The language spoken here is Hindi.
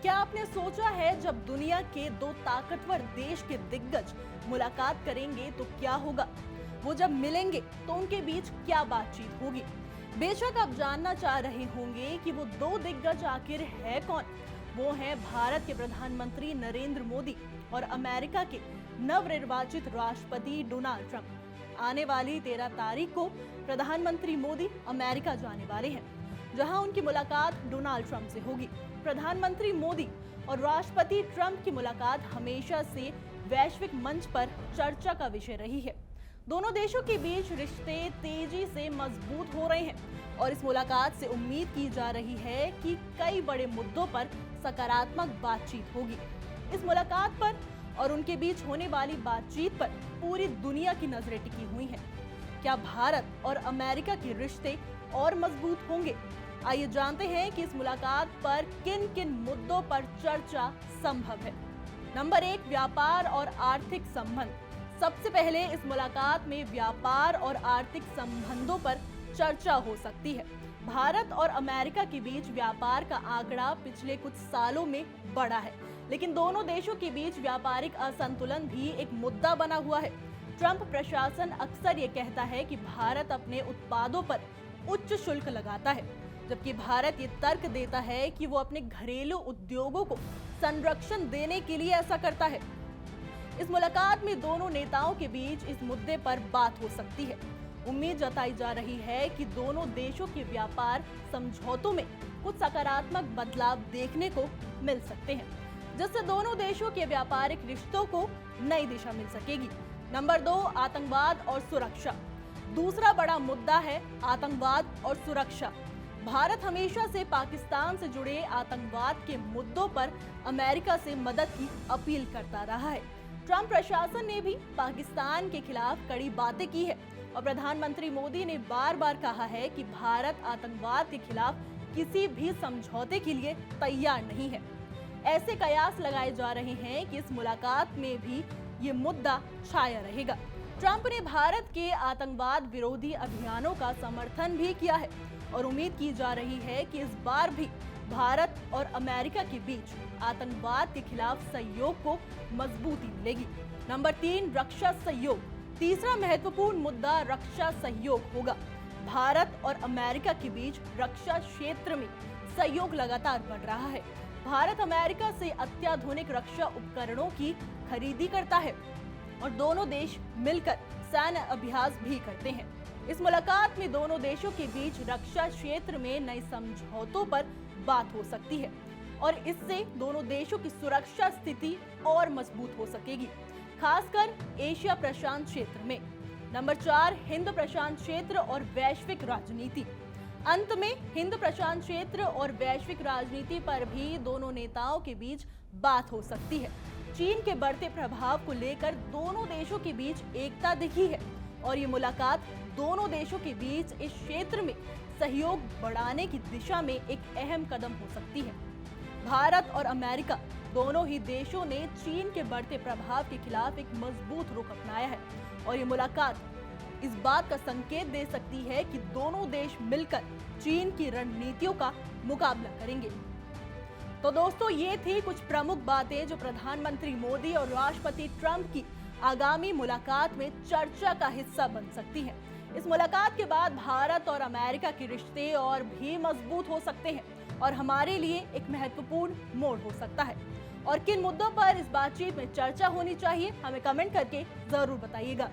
क्या आपने सोचा है जब दुनिया के दो ताकतवर देश के दिग्गज मुलाकात करेंगे तो क्या होगा? वो जब मिलेंगे तो उनके बीच क्या बातचीत होगी? बेशक आप जानना चाह रहे होंगे कि वो दो दिग्गज आखिर है कौन। वो हैं भारत के प्रधानमंत्री नरेंद्र मोदी और अमेरिका के नवनिर्वाचित राष्ट्रपति डोनाल्ड ट्रंप। आने वाली 13 तारीख को प्रधानमंत्री मोदी अमेरिका जाने वाले हैं, जहां उनकी मुलाकात डोनाल्ड ट्रंप से होगी। प्रधानमंत्री मोदी और राष्ट्रपति ट्रंप की मुलाकात हमेशा से वैश्विक मंच पर चर्चा का विषय रही है। दोनों देशों के बीच रिश्ते तेजी से मजबूत हो रहे हैं और इस मुलाकात से उम्मीद की जा रही है कि कई बड़े मुद्दों पर सकारात्मक बातचीत होगी। इस मुलाकात पर और उनके बीच होने वाली बातचीत पर पूरी दुनिया की नजरें टिकी हुई हैं। क्या भारत और अमेरिका के रिश्ते और मजबूत होंगे? आइए जानते हैं कि इस मुलाकात पर किन किन मुद्दों पर चर्चा संभव है। नंबर 1, व्यापार और आर्थिक संबंध। सबसे पहले इस मुलाकात में व्यापार और आर्थिक संबंधों पर चर्चा हो सकती है। भारत और अमेरिका के बीच व्यापार का आंकड़ा पिछले कुछ सालों में बढ़ा है, लेकिन दोनों देशों के बीच व्यापारिक असंतुलन भी एक मुद्दा बना हुआ है। ट्रंप प्रशासन अक्सर ये कहता है कि भारत अपने उत्पादों पर उच्च शुल्क लगाता है, जबकि भारत ये तर्क देता है कि वो अपने घरेलू उद्योगों को संरक्षण देने के लिए ऐसा करता है। इस मुलाकात में दोनों नेताओं के बीच इस मुद्दे पर बात हो सकती है। उम्मीद जताई जा रही है कि दोनों देशों के व्यापार समझौतों में कुछ सकारात्मक बदलाव देखने को मिल सकते हैं, जिससे दोनों देशों के व्यापारिक रिश्तों को नई दिशा मिल सकेगी। नंबर 2, आतंकवाद और सुरक्षा। दूसरा बड़ा मुद्दा है आतंकवाद और सुरक्षा। भारत हमेशा से पाकिस्तान से जुड़े आतंकवाद के मुद्दों पर अमेरिका से मदद की अपील करता रहा है। ट्रंप प्रशासन ने भी पाकिस्तान के खिलाफ कड़ी बातें की है और प्रधानमंत्री मोदी ने बार बार कहा है कि भारत आतंकवाद के खिलाफ किसी भी समझौते के लिए तैयार नहीं है। ऐसे कयास लगाए जा रहे हैं कि इस मुलाकात में भी ये मुद्दा छाया रहेगा। ट्रंप ने भारत के आतंकवाद विरोधी अभियानों का समर्थन भी किया है और उम्मीद की जा रही है कि इस बार भी भारत और अमेरिका के बीच आतंकवाद के खिलाफ सहयोग को मजबूती मिलेगी। नंबर 3, रक्षा सहयोग। तीसरा महत्वपूर्ण मुद्दा रक्षा सहयोग होगा। भारत और अमेरिका के बीच रक्षा क्षेत्र में सहयोग लगातार बढ़ रहा है। भारत अमेरिका से अत्याधुनिक रक्षा उपकरणों की खरीदी करता है और दोनों देश मिलकर सैन्य अभ्यास भी करते हैं। इस मुलाकात में दोनों देशों के बीच रक्षा क्षेत्र में नए समझौतों पर बात हो सकती है और इससे दोनों देशों की सुरक्षा स्थिति और मजबूत हो सकेगी, खासकर एशिया प्रशांत क्षेत्र में। नंबर 4, हिंद प्रशांत क्षेत्र और वैश्विक राजनीति। अंत में हिंद प्रशांत क्षेत्र और वैश्विक राजनीति पर भी दोनों नेताओं के बीच बात हो सकती है। चीन के बढ़ते प्रभाव को लेकर दोनों देशों के बीच एकता दिखी है और ये मुलाकात दोनों देशों के बीच इस क्षेत्र में सहयोग बढ़ाने की दिशा में एक अहम कदम हो सकती है। भारत और अमेरिका दोनों ही देशों ने चीन के बढ़ते प्रभाव के खिलाफ एक मजबूत रुख अपनाया है और ये मुलाकात इस बात का संकेत दे सकती है कि दोनों देश मिलकर चीन की रणनीतियों का मुकाबला करेंगे। तो दोस्तों, ये थी कुछ प्रमुख बातें जो प्रधानमंत्री मोदी और राष्ट्रपति ट्रंप की आगामी मुलाकात में चर्चा का हिस्सा बन सकती हैं। इस मुलाकात के बाद भारत और अमेरिका के रिश्ते और भी मजबूत हो सकते हैं और हमारे लिए एक महत्वपूर्ण मोड़ हो सकता है। और किन मुद्दों पर इस बातचीत में चर्चा होनी चाहिए, हमें कमेंट करके जरूर बताइएगा।